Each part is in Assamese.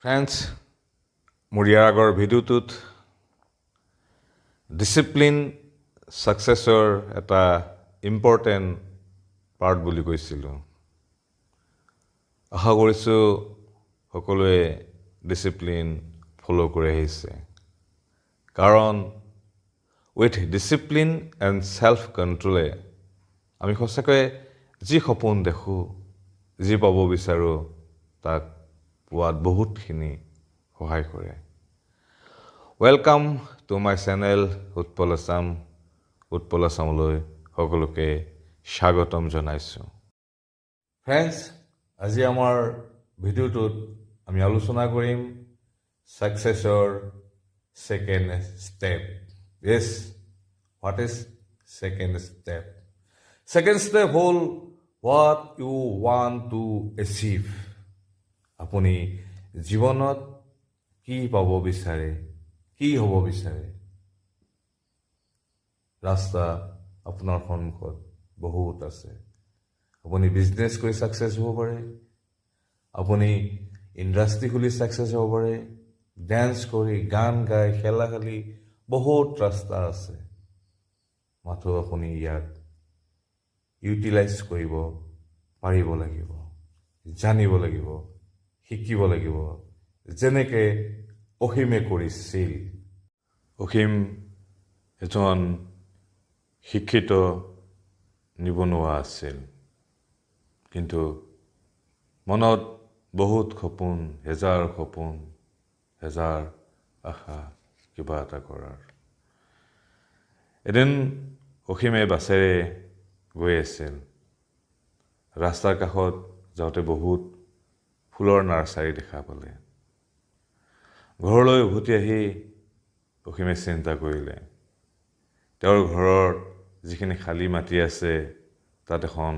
Friends, মোৰ ইয়াৰ আগৰ ভিডিঅ'টোত ডিসিপ্লিন সাকসেছৰ এটা ইম্পৰ্টেণ্ট পাৰ্ট বুলি কৈছিলোঁ। আশা কৰিছোঁ সকলোৱে ডিসিপ্লিন ফলো কৰি আহিছে। কাৰণ উইথ ডিসিপ্লিন এণ্ড সেল্ফ কণ্ট্ৰোলে আমি সঁচাকৈ যি সপোন দেখোঁ, যি পাব বিচাৰোঁ তাক পোৱাত বহুতখিনি সহায় কৰে। Welcome to my channel Utpal আছামলৈ সকলোকে স্বাগতম জনাইছোঁ। ফ্ৰেণ্ডছ, আজি আমাৰ ভিডিঅ'টোত আমি আলোচনা কৰিম সাকসেছৰ second step. Yes, what is second step? Second step হ'ল what you want to achieve. আপুনি জীৱনত কি পাব বিচাৰে, কি হ'ব বিচাৰে। ৰাস্তা আপোনাৰ সন্মুখত বহুত আছে। আপুনি বিজনেছ কৰি সাকসেছ হ'ব পাৰে, আপুনি ইণ্ডাষ্ট্ৰি খুলি সাকসেছ হ'ব পাৰে, ডেন্স কৰি, গান গাই, খেলা খেলি বহুত ৰাস্তা আছে। মাথো আপুনি ইয়াক ইউটিলাইজ কৰিব পাৰিব লাগিব, জানিব লাগিব, শিকিব লাগিব, যেনেকৈ অসীমে কৰিছিল। অসীম এজন শিক্ষিত নিবনুৱা আছিল, কিন্তু মনত বহুত সপোন, হেজাৰ সপোন, হেজাৰ আশা কিবা এটা কৰাৰ। এদিন অসীমে বাছেৰে গৈ আছিল। ৰাস্তাৰ কাষত যাওঁতে বহুত ফুলৰ নাৰ্চাৰী দেখা পালে। ঘৰলৈ উভতি আহি অসীমে চিন্তা কৰিলে, তেওঁৰ ঘৰৰ যিখিনি খালী মাটি আছে তাত এখন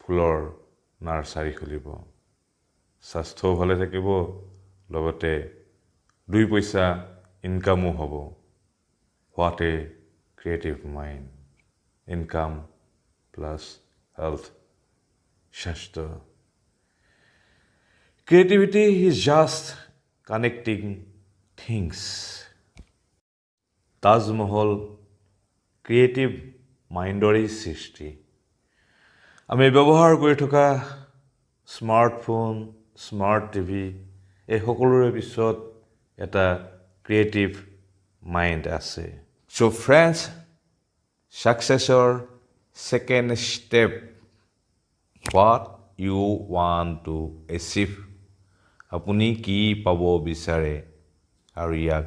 ফুলৰ নাৰ্চাৰী খুলিব। স্বাস্থ্যও ভালে থাকিব, লগতে 2 পইচা ইনকামো হ'ব। What a creative mind. Income plus health, স্বাস্থ্য। Creativity is just connecting things. Taj Mahal creative মাইণ্ডৰেই সৃষ্টি। আমি ব্যৱহাৰ কৰি থকা স্মাৰ্টফোন, স্মাৰ্ট টিভি, এই সকলোৰে পিছত এটা ক্ৰিয়েটিভ মাইণ্ড আছে। চ' ফ্ৰেণ্ডছ, সাকসেছৰ second step what you want to achieve. আপুনি কি পাব বিচাৰে আৰু ইয়াক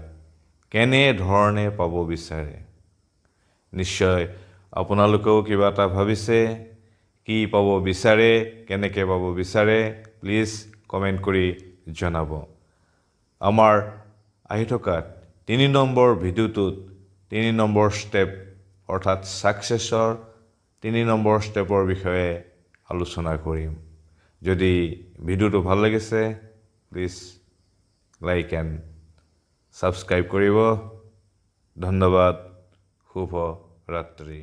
কেনেধৰণে পাব বিচাৰে। নিশ্চয় আপোনালোকেও কিবা এটা ভাবিছে, কি পাব বিচাৰে, কেনেকৈ পাব বিচাৰে, প্লিজ কমেণ্ট কৰি জনাব। আমাৰ আহি থকা 3 নম্বৰ ভিডিঅ'টোত 3 নম্বৰ ষ্টেপ অৰ্থাৎ সাকসেছৰ 3 নম্বৰ ষ্টেপৰ বিষয়ে আলোচনা কৰিম। যদি ভিডিঅ'টো ভাল লাগিছে প্লিজ লাইক এণ্ড ছাবস্ক্ৰাইব কৰিব। ধন্যবাদ। শুভ ৰাত্ৰি।